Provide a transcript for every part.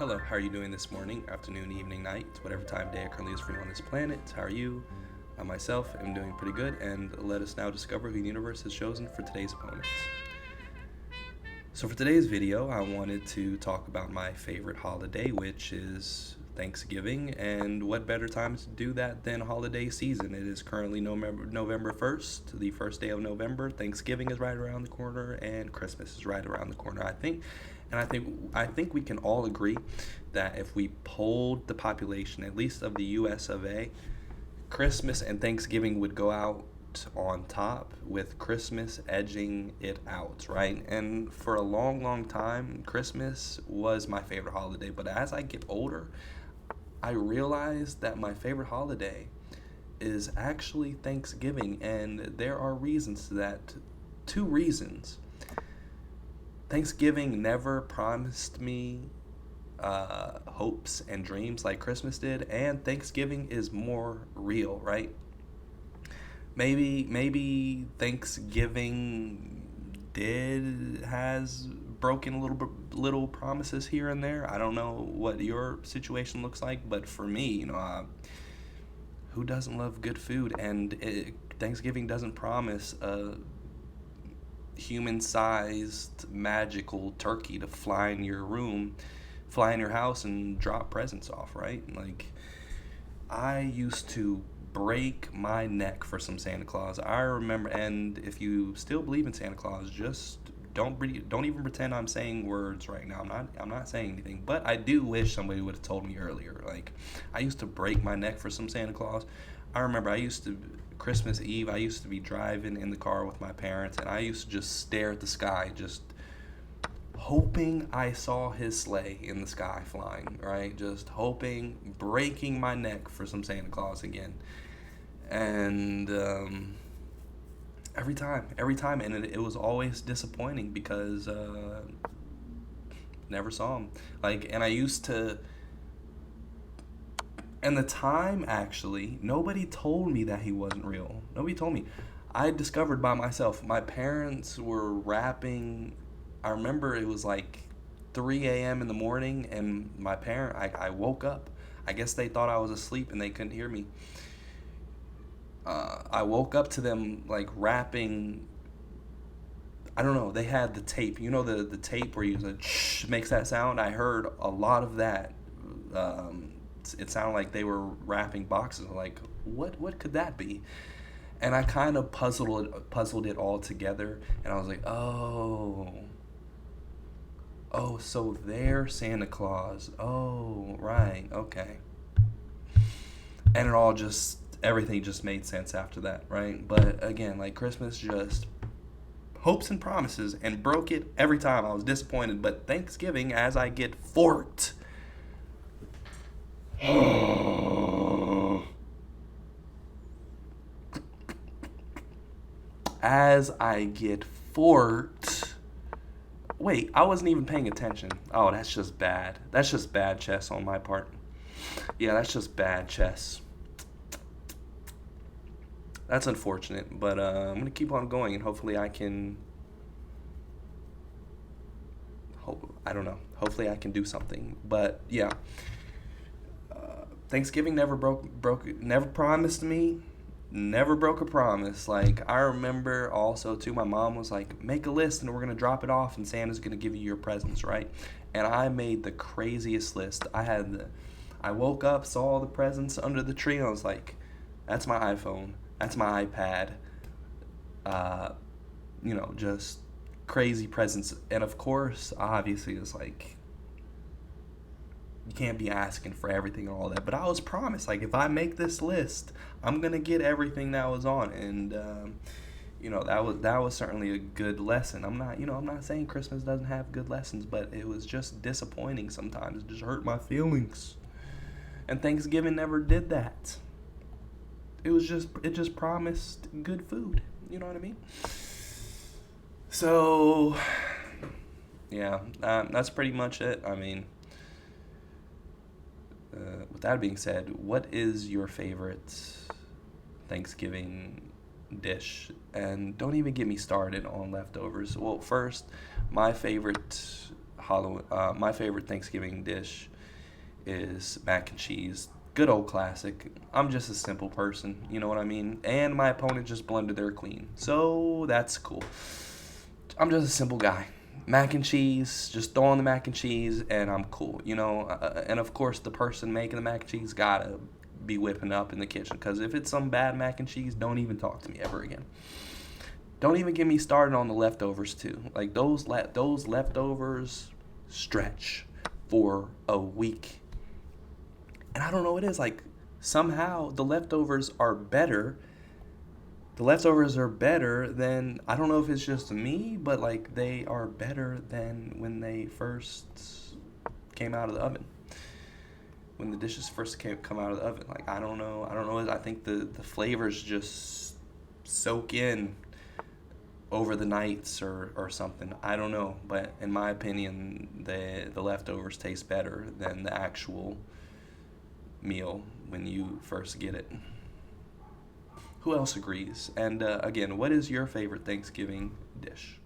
Hello, how are you doing this morning, afternoon, evening, night, whatever time of day it currently is for you on this planet? How are you? I myself am doing pretty good, and let us now discover who the universe has chosen for today's opponents. So for today's video, I wanted to talk about my favorite holiday, which is Thanksgiving, and what better time to do that than holiday season? It is currently November 1st, the first day of November. Thanksgiving is right around the corner, and Christmas is right around the corner, I think. And I think we can all agree that if we polled the population, at least of the US of A, Christmas and Thanksgiving would go out on top, with Christmas edging it out, right? And for a long, long time, Christmas was my favorite holiday. But as I get older, I realize that my favorite holiday is actually Thanksgiving. And there are reasons to that. Two reasons. Thanksgiving never promised me hopes and dreams like Christmas did, and Thanksgiving is more real, right? Maybe Thanksgiving did has broken little promises here and there. I don't know what your situation looks like, but for me, who doesn't love good food? And Thanksgiving doesn't promise a human-sized magical turkey to fly in your house and drop presents off, right? Like, I used to break my neck for some Santa Claus. I remember, and if you still believe in Santa Claus, just don't even pretend I'm saying words right now. I'm not saying anything, but I do wish somebody would have told me earlier. Like, I used to break my neck for some Santa Claus. I remember Christmas Eve, I used to be driving in the car with my parents, and I used to just stare at the sky, just hoping I saw his sleigh in the sky flying, right? Just hoping, breaking my neck for some Santa Claus again. And every time, and it was always disappointing because never saw him. Like, and I used to, and the time actually, nobody told me that he wasn't real. Nobody told me. I discovered by myself. My parents were rapping. I remember it was like 3 a.m. in the morning, and I woke up. I guess they thought I was asleep and they couldn't hear me. I woke up to them like rapping. I don't know. They had the tape. You know the tape where you makes that sound. I heard a lot of that. It sounded like they were rapping boxes. Like, what could that be? And I kind of puzzled it all together, and I was like, oh, so they're Santa Claus. Oh, right, okay. And everything just made sense after that, right? But again, like, Christmas just hopes and promises and broke it every time. I was disappointed. But Thanksgiving, as I get forked, as I get forked, wait, I wasn't even paying attention. Oh, that's just bad. That's just bad chess on my part. Yeah, that's just bad chess. That's unfortunate, but I'm gonna keep on going, and hopefully I can. I don't know. Hopefully I can do something. But yeah, Thanksgiving never promised me, never broke a promise. Like, I remember also too, my mom was like, make a list and we're gonna drop it off, and Santa's gonna give you your presents, right? And I made the craziest list. I woke up, saw all the presents under the tree, and I was like, that's my iPhone, that's my iPad, just crazy presents. And of course, obviously, it's like, you can't be asking for everything and all that. But I was promised, like, if I make this list, I'm gonna get everything that was on. And that was certainly a good lesson. I'm not saying Christmas doesn't have good lessons, but it was just disappointing sometimes. It just hurt my feelings. And Thanksgiving never did that. It just promised good food. You know what I mean? So yeah, that's pretty much it. I mean, with that being said, what is your favorite Thanksgiving dish? And don't even get me started on leftovers. Well, first, my favorite my favorite Thanksgiving dish is mac and cheese. Good old classic. I'm just a simple person, you know what I mean? And my opponent just blundered their queen. So that's cool. I'm just a simple guy. Mac and cheese, just throw on the mac and cheese, and I'm cool, you know? And of course, the person making the mac and cheese gotta be whipping up in the kitchen, because if it's some bad mac and cheese, don't even talk to me ever again. Don't even get me started on the leftovers, too. Like, those leftovers stretch for a week. And I don't know what it is. Like, somehow the leftovers are better. The leftovers are better than, I don't know if it's just me, but like they are better than when they first came out of the oven. When the dishes first come out of the oven. Like, I don't know. I think the flavors just soak in over the nights or something. I don't know. But in my opinion, the leftovers taste better than the actual meal when you first get it. Who else agrees? And again, what is your favorite Thanksgiving dish?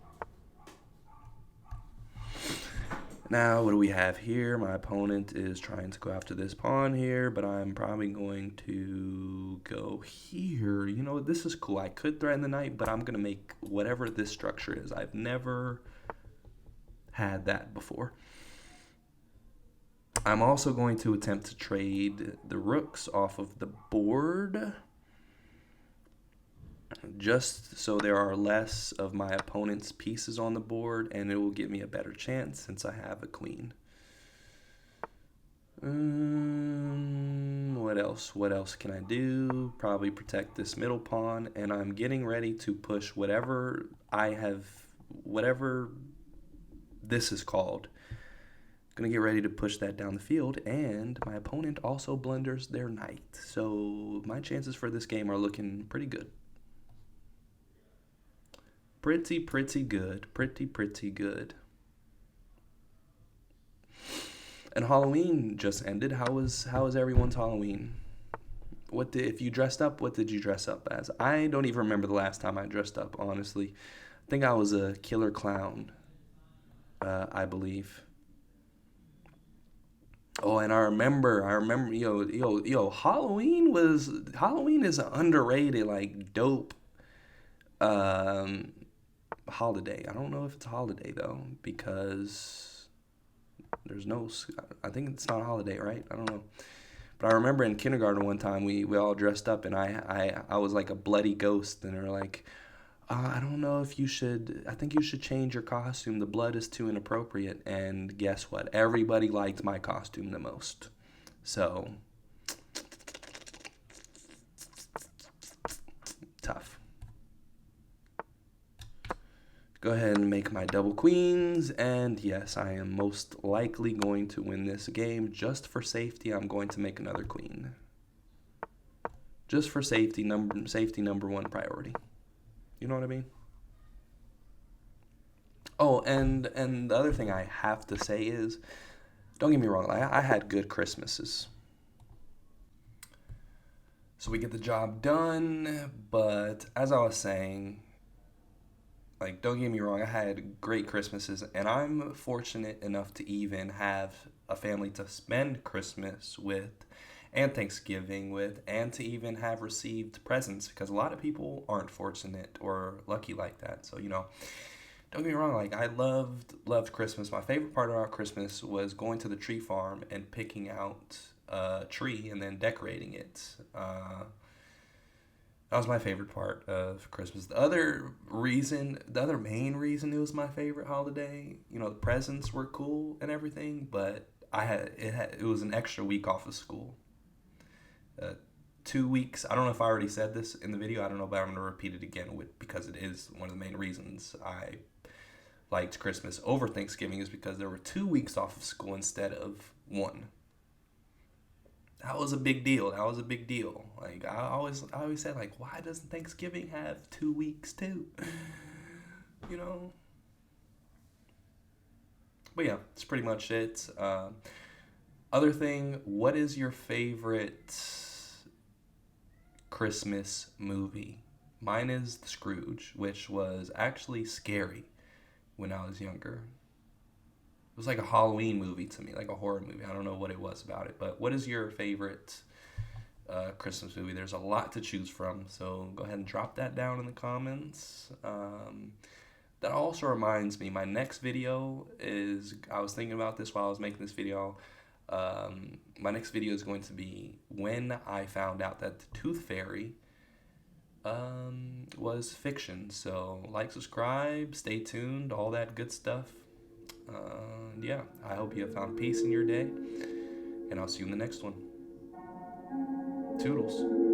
Now, what do we have here? My opponent is trying to go after this pawn here, but I'm probably going to go here. You know, this is cool. I could threaten the knight, but I'm going to make whatever this structure is. I've never had that before. I'm also going to attempt to trade the rooks off of the board, just so there are less of my opponent's pieces on the board, and it will give me a better chance since I have a queen. What else? What else can I do? Probably protect this middle pawn, and I'm getting ready to push whatever this is called. Gonna get ready to push that down the field, and my opponent also blunders their knight. So my chances for this game are looking pretty good. Pretty good. Pretty good. And Halloween just ended. How was everyone's Halloween? If you dressed up, what did you dress up as? I don't even remember the last time I dressed up, honestly. I think I was a killer clown, I believe. Oh, and I remember, Halloween is an underrated, like, dope, holiday. I don't know if it's a holiday though, because I think it's not a holiday, right? I don't know. But I remember in kindergarten one time we all dressed up, and I was like a bloody ghost, and they're like, I don't know if I think you should change your costume. The blood is too inappropriate. And guess what? Everybody liked my costume the most. So, tough. Go ahead and make my double queens, and yes, I am most likely going to win this game. Just for safety, I'm going to make another queen. Just for safety number one priority. You know what I mean? Oh, and the other thing I have to say is, don't get me wrong, I had good Christmases. So we get the job done, but as I was saying, like, don't get me wrong, I had great Christmases, and I'm fortunate enough to even have a family to spend Christmas with and Thanksgiving with, and to even have received presents, because a lot of people aren't fortunate or lucky like that. So, don't get me wrong, like, I loved Christmas. My favorite part about Christmas was going to the tree farm and picking out a tree and then decorating it. That was my favorite part of Christmas. The other main reason it was my favorite holiday, the presents were cool and everything, but it was an extra week off of school. 2 weeks. I don't know if I already said this in the video. I don't know, but I'm going to repeat it again because it is one of the main reasons I liked Christmas over Thanksgiving, is because there were 2 weeks off of school instead of one. That was a big deal. Like, I always said, like, why doesn't Thanksgiving have 2 weeks too? But yeah, it's pretty much it. Other thing, what is your favorite Christmas movie? Mine is The Scrooge, which was actually scary when I was younger. was like a Halloween movie to me, like a horror movie. I don't know what it was about it, but what is your favorite Christmas movie? There's a lot to choose from, so go ahead and drop that down in the comments. That also reminds me, my next video is, I was thinking about this while I was making this video. My next video is going to be when I found out that the Tooth Fairy was fiction. So like, subscribe, stay tuned, all that good stuff. Yeah, I hope you have found peace in your day, and I'll see you in the next one. Toodles.